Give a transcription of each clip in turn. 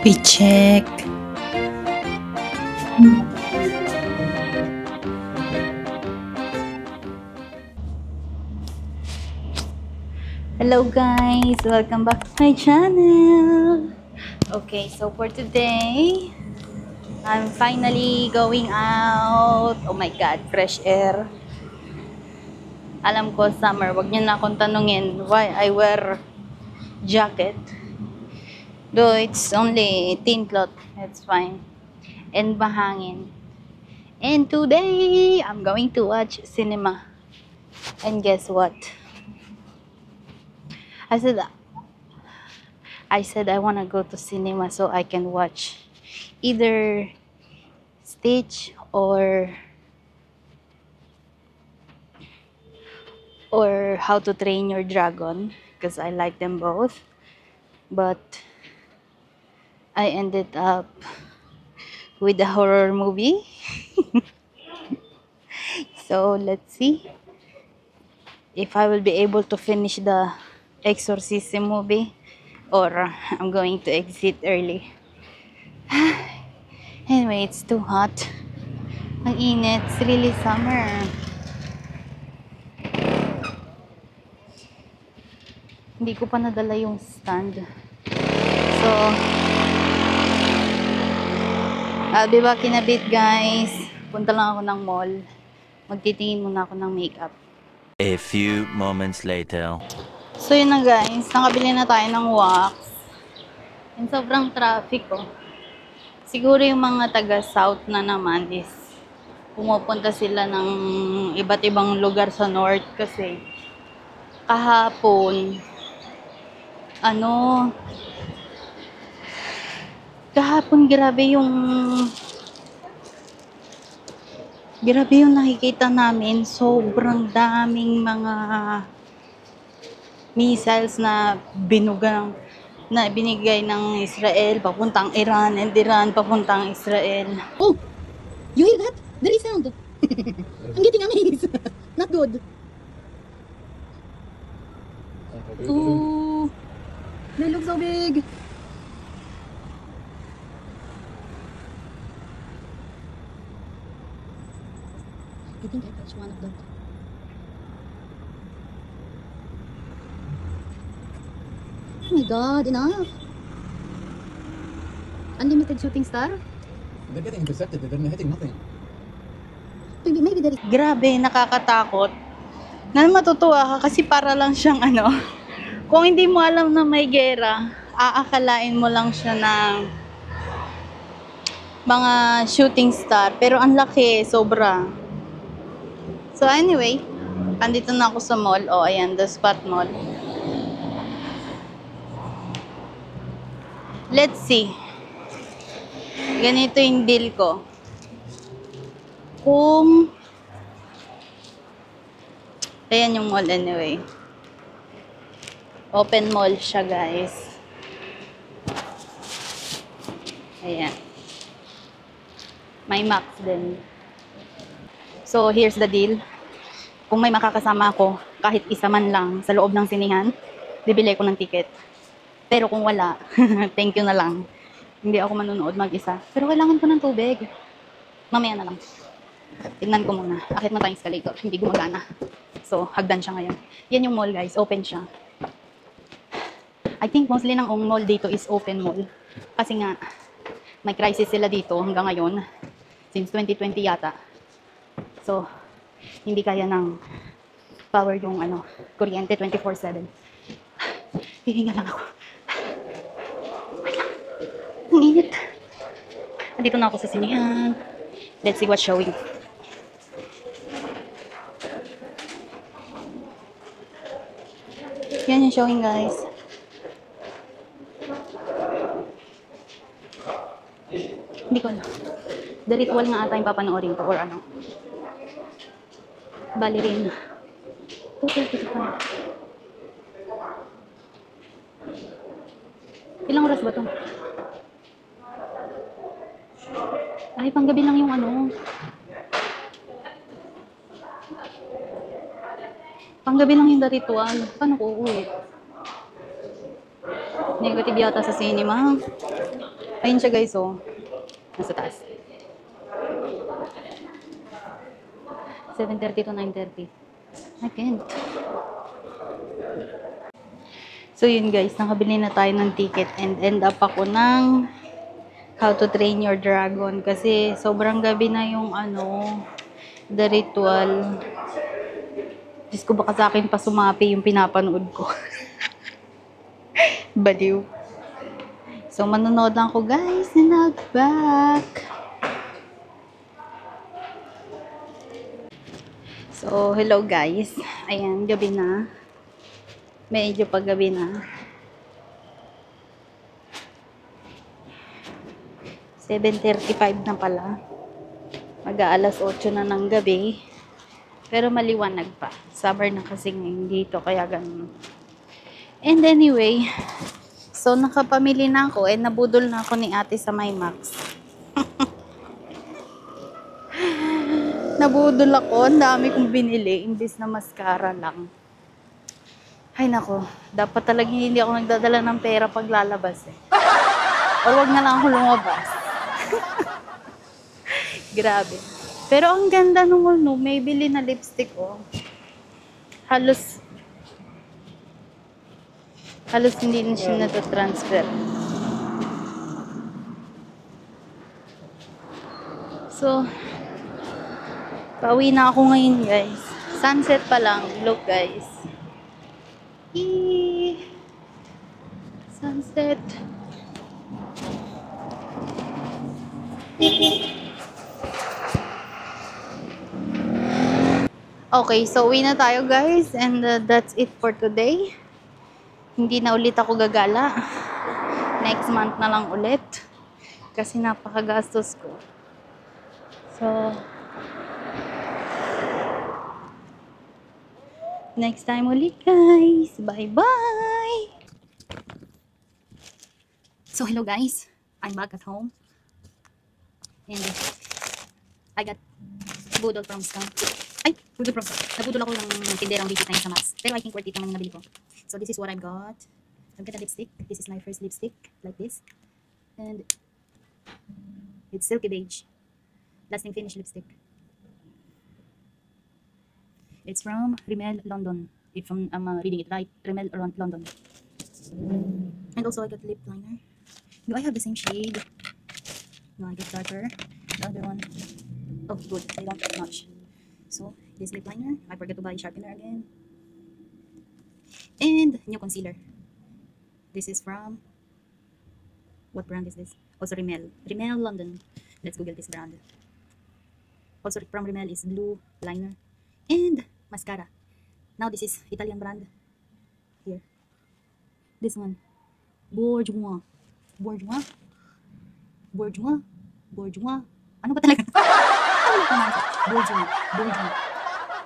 We check. Hello guys, welcome back to my channel. Okay, so for today, I'm finally going out. Oh my god, fresh air. Alam ko summer, wag niyo na akong tanungin why I wear jacket. Though it's only thin cloth, it's fine. And mahangin. And today, I'm going to watch cinema. And guess what? I said I want to go to cinema so I can watch either Stitch or How to Train Your Dragon because I like them both. But I ended up with a horror movie. So let's see if I will be able to finish the Exorcism movie or I'm going to exit early. Anyway, it's too hot. Ang init. It's really summer. Hindi ko pa nadala yung stand. So, I'll be back in a bit, guys. Punta lang ako ng mall. Magtitingin muna ako ng makeup. A few moments later. So, yun na guys. Nakabili na tayo ng wax. And sobrang traffic, oh. Siguro yung mga taga-south na naman is pumupunta sila ng iba't ibang lugar sa north kasi kahapon grabe yung nakikita namin. Sobrang daming mga missiles na binigay ng Israel papuntang Iran and Iran papuntang Israel. Oh, you hear that? There is sound. I'm getting amazed. Not good. Oh, they look so big. I think I touched one of them. Oh my god, enough. Unlimited shooting star? They're getting intercepted. They're hitting nothing. Maybe there is. Grabe, nakakatakot. Na matutuwa ka kasi para lang siyang kung hindi mo alam na may gera, aakalain mo lang siya ng mga shooting star. Pero ang laki, sobra. So anyway, andito na ako sa mall. Oh, ayan, the Spot Mall. Let's see. Ganito yung deal ko. Ayan yung mall anyway. Open mall siya, guys. Ayan. May Max din. So, here's the deal. Kung may makakasama ako, kahit isa man lang sa loob ng sinihan, bibili ko ng ticket. Pero kung wala, thank you na lang. Hindi ako manunood mag-isa. Pero kailangan ko ng tubig. Mamaya na lang. Tingnan ko muna. Akit na tayong escalator. Hindi gumagana. So, hagdan siya ngayon. Yan yung mall, guys. Open siya. I think mostly ng mall dito is open mall. Kasi nga, may crisis sila dito hanggang ngayon. Since 2020 yata. So, hindi kaya ng power yung kuryente 24/7. Hihinga lang ako. Wait lang. Ang init. Andito na ako sa sinihan. Let's see what's showing. Yan yung showing, guys. Hindi ko alam. The Ritual nga ata yung papanoorin ko or Ballerina. Okay, pa. Ilang oras ba to? Ay, panggabi lang yung Panggabi lang yung The Ritual. Paano ko uuwi? Negative yata sa cinema. Ayun siya guys, oh. Nasa taas. 7:30 to 9:30. I can't. So yun guys, nakabili na tayo ng ticket and end up ako ng How to Train Your Dragon kasi sobrang gabi na yung The Ritual. Diyos ko, baka sa akin pa sumapi yung pinapanood ko. Baliw. So manonood lang ko guys and I'll be back. So hello guys. Ayan, gabi na. Medyo paggabi na. 7:35 na pala. Mag-aalas 8 na ng gabi. Pero maliwanag pa. Summer na kasi ngayon dito, kaya ganun. And anyway, so nakapamili na ako and nabudol na ako ni ate sa MyMax. Nabudol ako. Ang dami kong binili. Imbis na mascara lang. Ay nako, dapat talaga hindi ako nagdadala ng pera pag lalabas eh. Or wag na lang ako lumabas. Grabe. Pero ang ganda nung may bili na lipstick oh. Halos hindi na siya natatransfer. So, pauwi na ako ngayon guys. Sunset pa lang. Look guys. Sunset. Okay, so uwi na tayo guys and that's it for today. Hindi na ulit ako gagala. Next month na lang ulit kasi napakagastos ko. So next time ulit guys. Bye-bye! So hello guys. I'm back at home. And I got budol from scam. Ay! Budol from scam. Nabudol ako ng tinderang visit na yun sa Max. Pero I think worth it naman yung nabili ko. So this is what I've got. I've got a lipstick. This is my first lipstick. Like this. And it's Silky Beige. Lasting Finish lipstick. It's from Rimmel London. If I'm reading it right, Rimmel London. And also I got lip liner. Do I have the same shade? No, I get darker. The other one. Oh, good. They don't match. So this lip liner. I forget to buy sharpener again. And new concealer. This is from. What brand is this? Also Rimmel. Rimmel London. Let's Google this brand. Also from Rimmel is blue liner. And mascara. Now this is Italian brand. Here. This one. Bourjois. Bourjois. Bourjois. Bourjois. Ano ba talaga? Bourjois. Bourjois.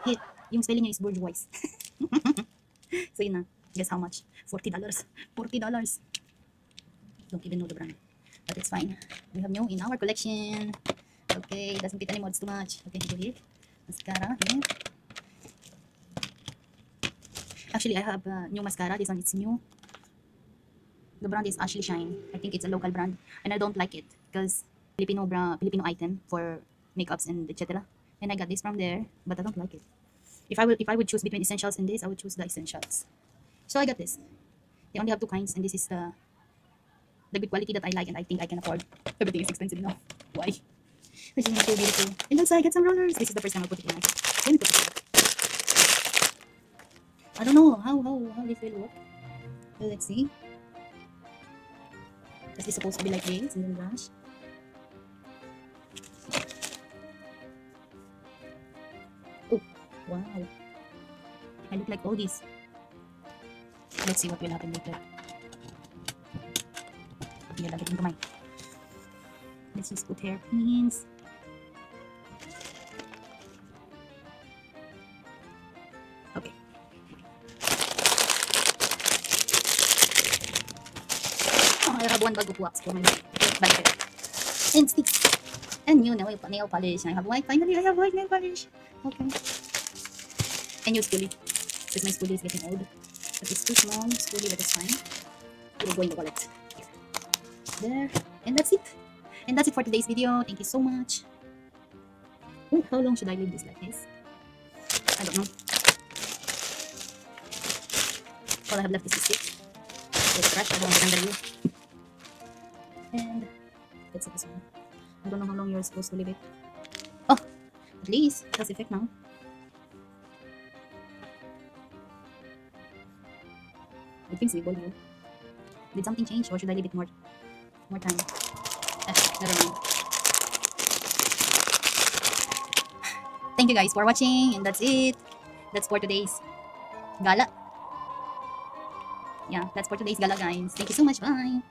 Hit. Yung spelling niya is bourgeois. So yun na. Guess how much? $40. $40. Don't even know the brand. But it's fine. We have new in our collection. Okay. Doesn't fit anymore. It's too much. Okay. Go here. Mascara. Here. Actually, I have new mascara. This one is new. The brand is Ashley Shine. I think it's a local brand, and I don't like it because Filipino item for makeups and etc. And I got this from there, but I don't like it. If I would choose between essentials and this, I would choose the essentials. So I got this. They only have two kinds, and this is the good quality that I like, and I think I can afford. Everything is expensive now. Why? This is so beautiful. And also I got some rollers. This is the first time I put it in. Let me put it in. I don't know how this will work. Well, let's see. This is supposed to be like this, and then brush. Oh, wow. I look like all this. Let's see what will happen later. Here, lagay din kamay. Let's just put hairpins. Okay. I have one bag of wax for my bag and sticks and new nail polish. I have white. Finally, I have white nail polish. Okay. And new spoolie because my spoolie is getting old. But it's too small spoolie, but it's fine. It will go in the wallet. Here. there. And that's it. And that's it for today's video. Thank you so much. Oh, how long should I leave this like this? I don't know. All I have left is biscuit. It's trash. I don't want to under you. And that's it. This one. I don't know how long you're supposed to leave it. Oh, at least it has effect now. It feels stable now. Did something change, or should I leave it more time? Never mind. Thank you guys for watching, and that's it. That's for today's gala. Yeah, that's for today's gala, guys. Thank you so much. Bye.